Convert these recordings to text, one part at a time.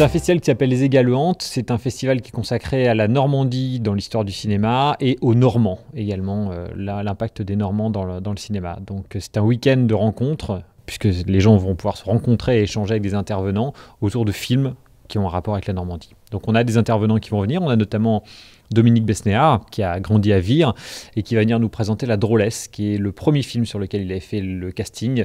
C'est un festival qui s'appelle Les Égaluantes. C'est un festival qui est consacré à la Normandie dans l'histoire du cinéma et aux Normands également, l'impact des Normands dans le cinéma. Donc c'est un week-end de rencontres, puisque les gens vont pouvoir se rencontrer et échanger avec des intervenants autour de films qui ont un rapport avec la Normandie. Donc on a des intervenants qui vont venir, on a notamment Dominique Besnéard, qui a grandi à Vire et qui va venir nous présenter La Drôlesse, qui est le premier film sur lequel il avait fait le casting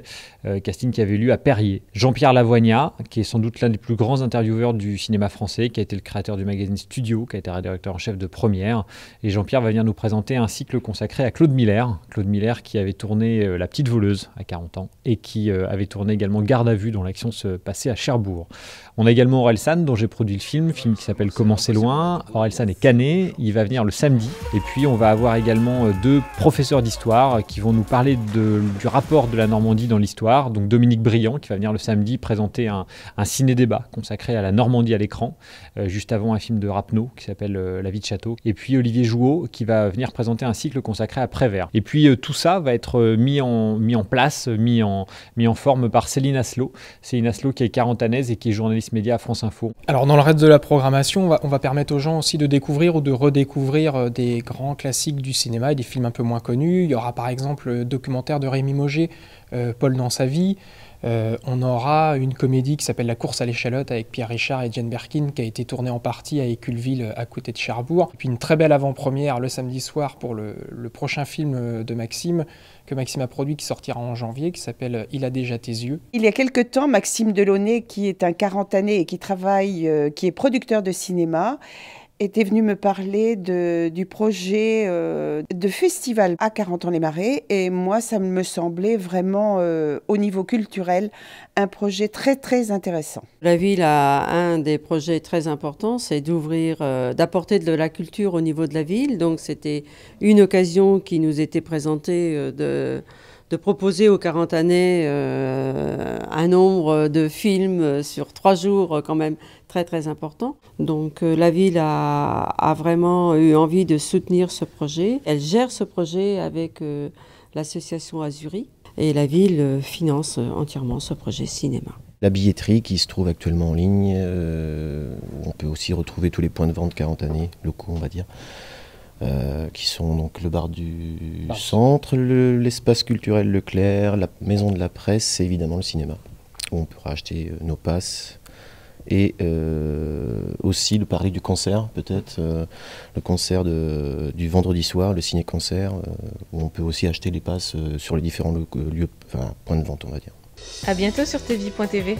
qui avait lieu à Perrier. Jean-Pierre Lavoignat, qui est sans doute l'un des plus grands intervieweurs du cinéma français, qui a été le créateur du magazine Studio, qui a été rédacteur en chef de Première. Et Jean-Pierre va venir nous présenter un cycle consacré à Claude Miller. Claude Miller qui avait tourné La Petite Voleuse à 40 ans et qui avait tourné également Garde à vue, dont l'action se passait à Cherbourg. On a également Orelsan, dont j'ai produit le film qui s'appelle Comment c'est loin. Orelsan est canet, il va venir le samedi. Et puis on va avoir également deux professeurs d'histoire qui vont nous parler du rapport de la Normandie dans l'histoire. Donc Dominique Briand qui va venir le samedi présenter un ciné-débat consacré à la Normandie à l'écran, juste avant un film de Rapneau qui s'appelle La vie de château. Et puis Olivier Jouot qui va venir présenter un cycle consacré à Prévert. Et puis tout ça va être mis en place, mis en forme par Céline Asselot. Céline Asselot qui est quarantanaise et qui est journaliste média à France Info. Alors dans le reste de la programmation, on va permettre aux gens aussi de découvrir ou de redécouvrir des grands classiques du cinéma et des films un peu moins connus. Il y aura par exemple le documentaire de Rémi Mauger, Paul dans sa vie. On aura une comédie qui s'appelle La course à l'échalote avec Pierre Richard et Jane Birkin qui a été tournée en partie à Éculville à côté de Cherbourg. Et puis une très belle avant-première le samedi soir pour le prochain film de Maxime que Maxime a produit qui sortira en janvier qui s'appelle Il a déjà tes yeux. Il y a quelque temps, Maxime Delaunay qui est un quarantané et qui est producteur de cinéma, était venu me parler du projet de festival à 40 ans les Marais et moi ça me semblait vraiment au niveau culturel un projet très très intéressant. La ville a un des projets très importants, c'est d'apporter de la culture au niveau de la ville, donc c'était une occasion qui nous était présentée de proposer aux Carentanais un nombre de films sur 3 jours quand même très très important. Donc la ville a vraiment eu envie de soutenir ce projet. Elle gère ce projet avec l'association Azurie et la ville finance entièrement ce projet cinéma. La billetterie qui se trouve actuellement en ligne, où on peut aussi retrouver tous les points de vente carentanais locaux on va dire. Qui sont donc le bar du centre, l'espace culturel Leclerc, la maison de la presse et évidemment le cinéma, où on pourra acheter nos passes. Et aussi le parler du concert, peut-être, le concert du vendredi soir, le ciné-concert, où on peut aussi acheter les passes sur les différents points de vente, on va dire. À bientôt sur tvie.tv.